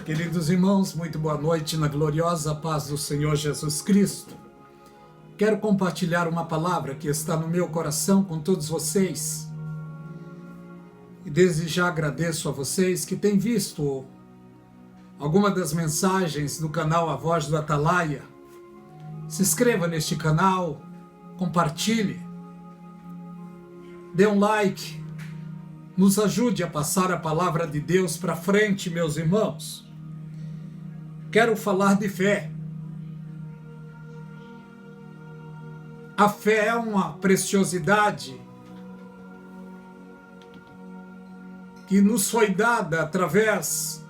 Queridos irmãos, muito boa noite na gloriosa paz do Senhor Jesus Cristo. Quero compartilhar uma palavra que está no meu coração com todos vocês. E desde já agradeço a vocês que têm visto alguma das mensagens do canal A Voz do Atalaia. Se inscreva neste canal, compartilhe, dê um like, nos ajude a passar a palavra de Deus para frente, meus irmãos. Quero falar de fé. A fé é uma preciosidade que nos foi dada através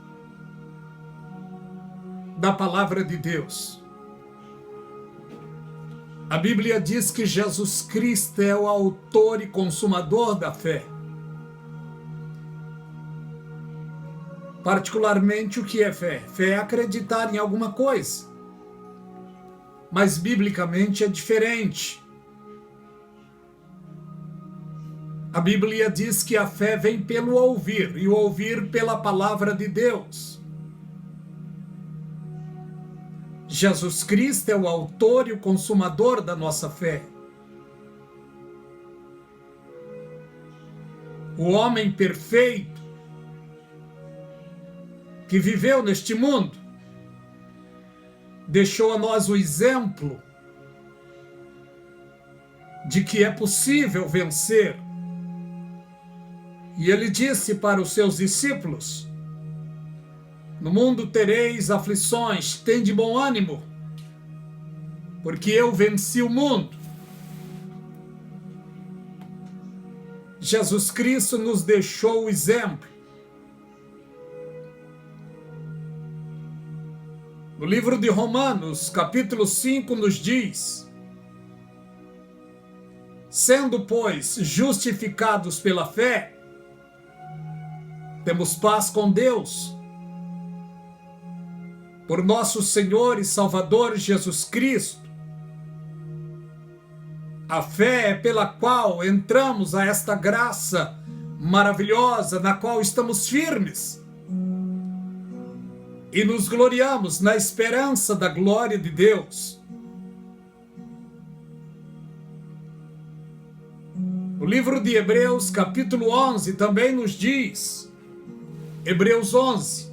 da palavra de Deus. A Bíblia diz que Jesus Cristo é o autor e consumador da fé. Particularmente, o que é fé? Fé é acreditar em alguma coisa. Mas, biblicamente, é diferente. A Bíblia diz que a fé vem pelo ouvir, e o ouvir pela palavra de Deus. Jesus Cristo é o autor e o consumador da nossa fé. O homem perfeito que viveu neste mundo, deixou a nós o exemplo de que é possível vencer. E ele disse para os seus discípulos: no mundo tereis aflições, tende bom ânimo, porque eu venci o mundo. Jesus Cristo nos deixou o exemplo. No livro de Romanos, capítulo 5, nos diz: sendo, pois, justificados pela fé, temos paz com Deus, por nosso Senhor e Salvador Jesus Cristo. A fé é pela qual entramos a esta graça maravilhosa, na qual estamos firmes, e nos gloriamos na esperança da glória de Deus. O livro de Hebreus, capítulo 11, também nos diz, Hebreus 11,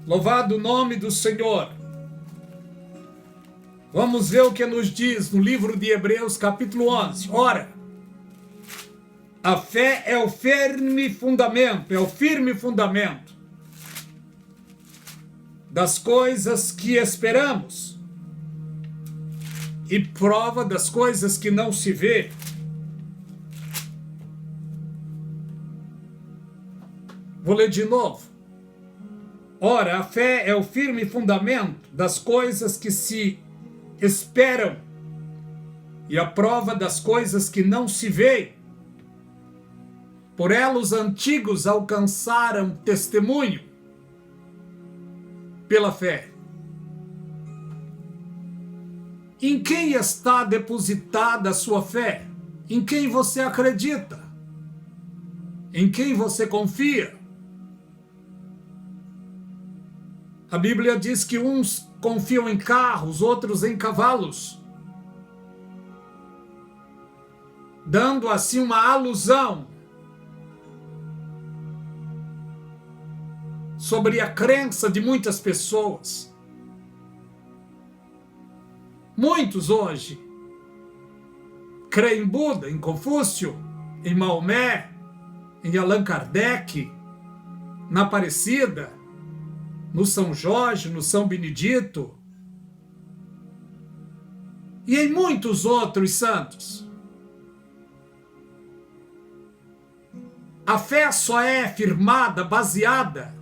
louvado o nome do Senhor. Vamos ver o que nos diz no livro de Hebreus, capítulo 11. Ora, a fé é o firme fundamento das coisas que esperamos e prova das coisas que não se vê. Vou ler de novo. Ora, a fé é o firme fundamento das coisas que se esperam e a prova das coisas que não se vê. Por ela os antigos alcançaram testemunho pela fé. Em quem está depositada a sua fé? Em quem você acredita? Em quem você confia? A Bíblia diz que uns confiam em carros, outros em cavalos, dando assim uma alusão sobre a crença de muitas pessoas. Muitos hoje creem em Buda, em Confúcio, em Maomé, em Allan Kardec, na Aparecida, no São Jorge, no São Benedito e em muitos outros santos. A fé só é firmada, baseada,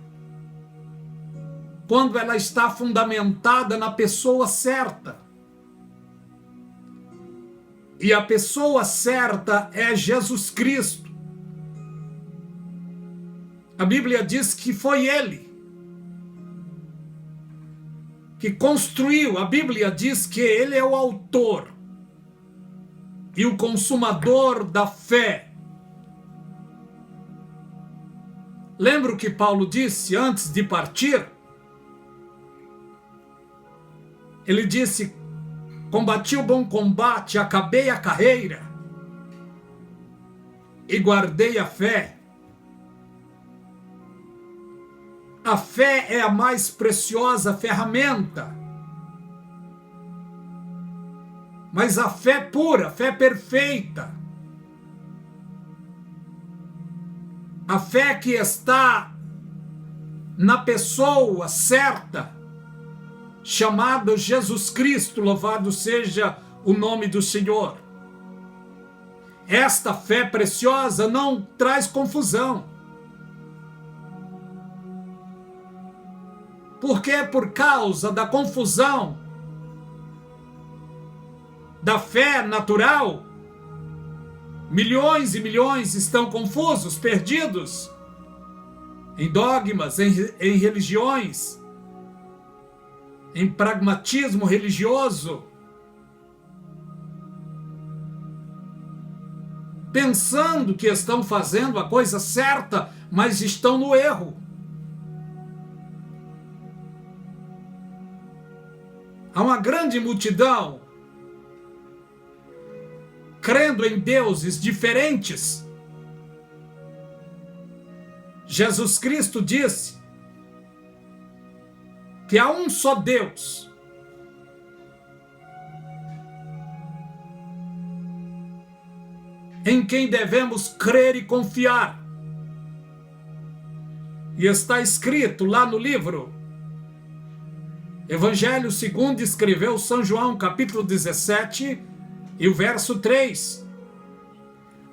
quando ela está fundamentada na pessoa certa. E a pessoa certa é Jesus Cristo. A Bíblia diz que foi Ele que construiu. A Bíblia diz que Ele é o autor e o consumador da fé. Lembra o que Paulo disse antes de partir? Ele disse: combati o bom combate, acabei a carreira e guardei a fé. A fé é a mais preciosa ferramenta. Mas a fé pura, a fé perfeita, a fé que está na pessoa certa, chamado Jesus Cristo, louvado seja o nome do Senhor. Esta fé preciosa não traz confusão. Porque por causa da confusão da fé natural, milhões e milhões estão confusos, perdidos em dogmas, em religiões, em pragmatismo religioso, pensando que estão fazendo a coisa certa, mas estão no erro. Há uma grande multidão crendo em deuses diferentes. Jesus Cristo disse que há um só Deus. Em quem devemos crer e confiar. E está escrito lá no livro Evangelho segundo escreveu São João, capítulo 17, e o verso 3.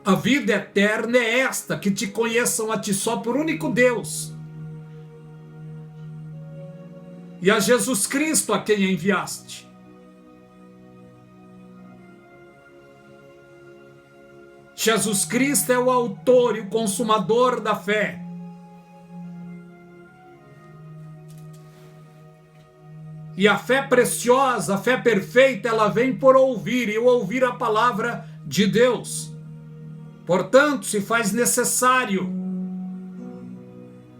A vida eterna é esta, que te conheçam a ti só por único Deus, e a Jesus Cristo a quem enviaste. Jesus Cristo é o autor e o consumador da fé. E a fé preciosa, a fé perfeita, ela vem por ouvir, e ouvir a palavra de Deus. Portanto, se faz necessário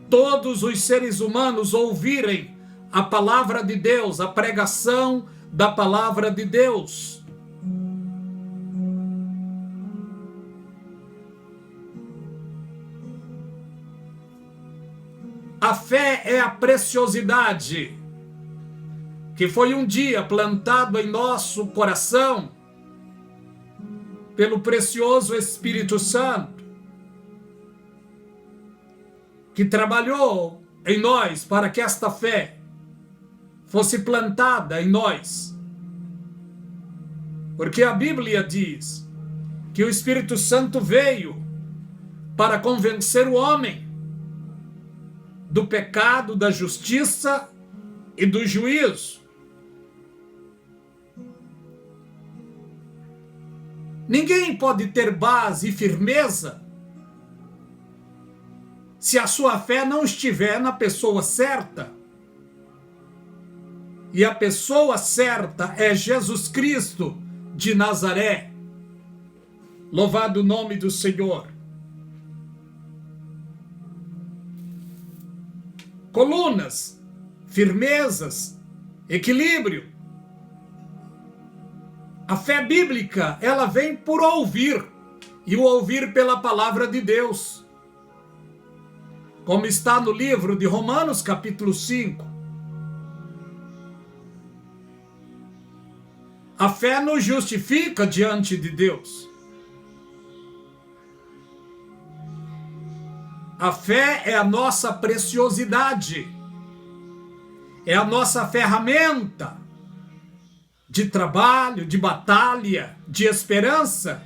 todos os seres humanos ouvirem a palavra de Deus, a pregação da palavra de Deus. A fé é a preciosidade que foi um dia plantado em nosso coração pelo precioso Espírito Santo, que trabalhou em nós para que esta fé fosse plantada em nós. Porque a Bíblia diz que o Espírito Santo veio para convencer o homem do pecado, da justiça e do juízo. Ninguém pode ter base e firmeza se a sua fé não estiver na pessoa certa. E a pessoa certa é Jesus Cristo de Nazaré. Louvado o nome do Senhor. Colunas, firmezas, equilíbrio. A fé bíblica, ela vem por ouvir, e o ouvir pela palavra de Deus. Como está no livro de Romanos, capítulo 5. A fé nos justifica diante de Deus. A fé é a nossa preciosidade, é a nossa ferramenta de trabalho, de batalha, de esperança.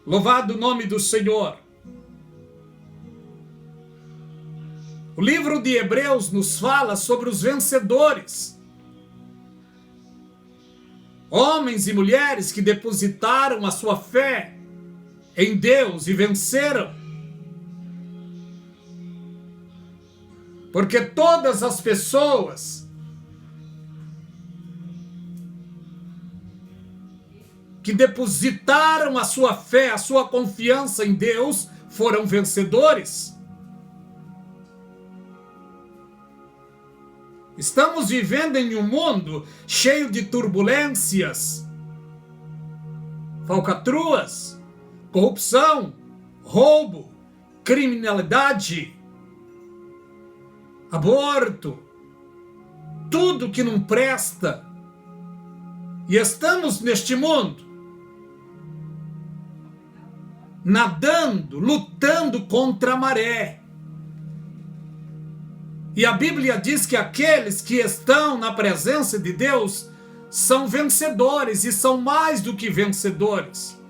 Louvado o nome do Senhor. O livro de Hebreus nos fala sobre os vencedores. Homens e mulheres que depositaram a sua fé em Deus e venceram. Porque todas as pessoas que depositaram a sua fé, a sua confiança em Deus, foram vencedores. Estamos vivendo em um mundo cheio de turbulências, falcatruas, corrupção, roubo, criminalidade, aborto, tudo que não presta. E estamos neste mundo nadando, lutando contra a maré. E a Bíblia diz que aqueles que estão na presença de Deus são vencedores e são mais do que vencedores.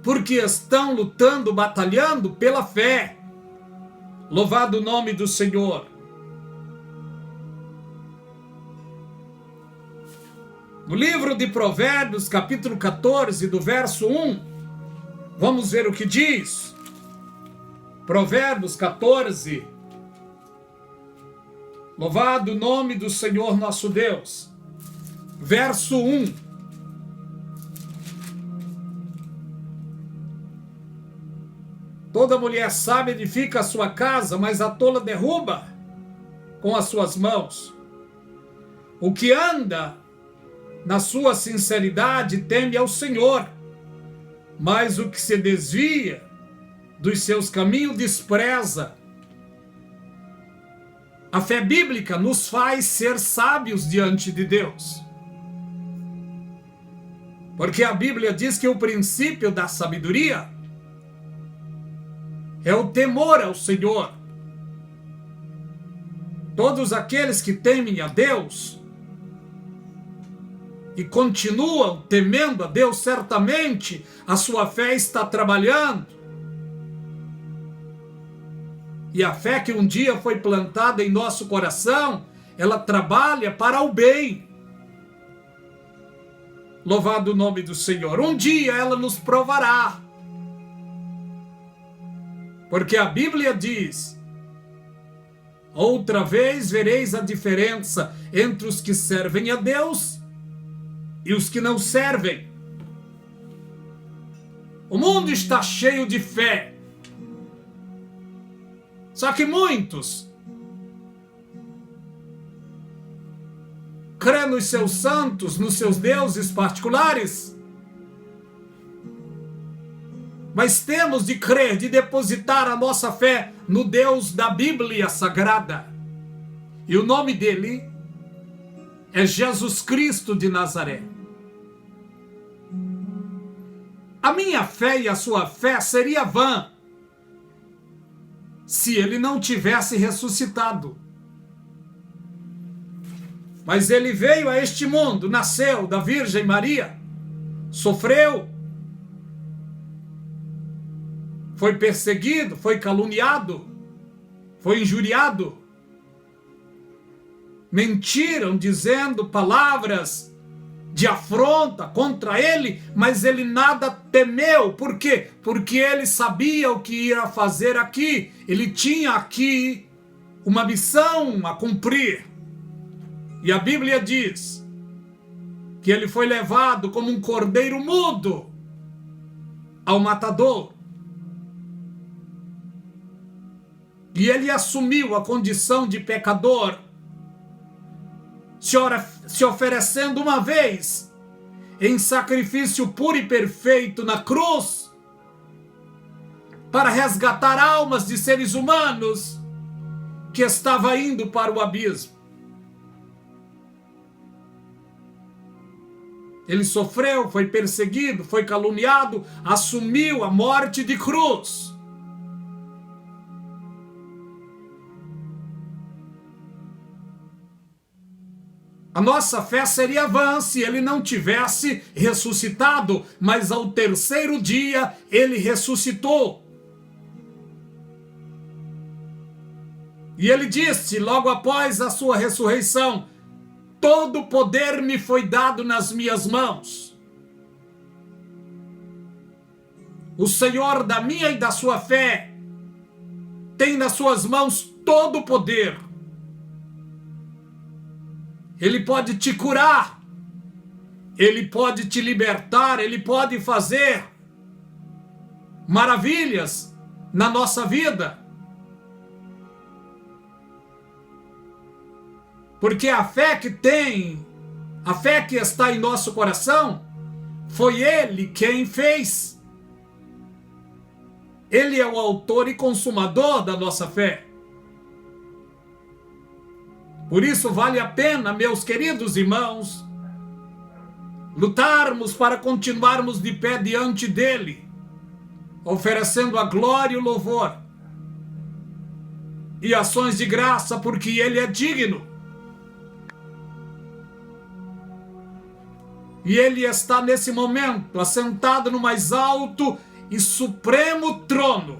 Porque estão lutando, batalhando pela fé. Louvado o nome do Senhor. No livro de Provérbios, capítulo 14, do verso 1, vamos ver o que diz. Provérbios 14. Louvado o nome do Senhor nosso Deus. Verso 1. Toda mulher sábia edifica a sua casa, mas a tola derruba com as suas mãos. O que anda na sua sinceridade teme ao Senhor, mas o que se desvia dos seus caminhos despreza. A fé bíblica nos faz ser sábios diante de Deus. Porque a Bíblia diz que o princípio da sabedoria é o temor ao Senhor. Todos aqueles que temem a Deus e continuam temendo a Deus, certamente a sua fé está trabalhando. E a fé que um dia foi plantada em nosso coração, ela trabalha para o bem. Louvado o nome do Senhor. Um dia ela nos provará. Porque a Bíblia diz: outra vez vereis a diferença entre os que servem a Deus e os que não servem. O mundo está cheio de fé. Só que muitos crê nos seus santos, nos seus deuses particulares. Mas temos de crer, de depositar a nossa fé no Deus da Bíblia Sagrada. E o nome dele é Jesus Cristo de Nazaré. A minha fé e a sua fé seria vã se ele não tivesse ressuscitado. Mas ele veio a este mundo, nasceu da Virgem Maria, sofreu, foi perseguido, foi caluniado, foi injuriado. Mentiram dizendo palavras de afronta contra ele, mas ele nada temeu. Por quê? Porque ele sabia o que ia fazer aqui. Ele tinha aqui uma missão a cumprir. E a Bíblia diz que ele foi levado como um cordeiro mudo ao matador. E ele assumiu a condição de pecador, se oferecendo uma vez em sacrifício puro e perfeito na cruz, para resgatar almas de seres humanos que estavam indo para o abismo. Ele sofreu, foi perseguido, foi caluniado, assumiu a morte de cruz. A nossa fé seria vã se ele não tivesse ressuscitado, mas ao terceiro dia ele ressuscitou. E ele disse, logo após a sua ressurreição: todo poder me foi dado nas minhas mãos. O Senhor da minha e da sua fé tem nas suas mãos todo o poder. Ele pode te curar, ele pode te libertar, ele pode fazer maravilhas na nossa vida. Porque a fé que está em nosso coração, foi Ele quem fez. Ele é o autor e consumador da nossa fé. Por isso vale a pena, meus queridos irmãos, lutarmos para continuarmos de pé diante dele, oferecendo a glória e o louvor e ações de graça, porque ele é digno. E ele está nesse momento assentado no mais alto e supremo trono,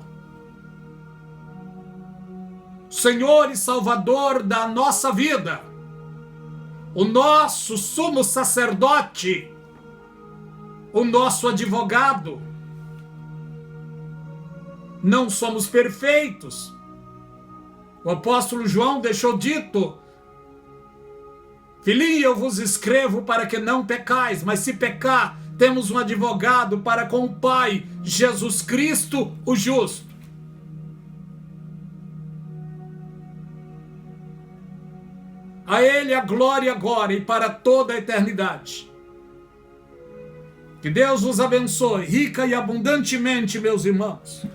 Senhor e Salvador da nossa vida, o nosso sumo sacerdote, o nosso advogado. Não somos perfeitos. O apóstolo João deixou dito: filhinhos, eu vos escrevo para que não pecais, mas se pecar, temos um advogado para com o Pai, Jesus Cristo, o justo. A Ele a glória agora e para toda a eternidade. Que Deus vos abençoe rica e abundantemente, meus irmãos.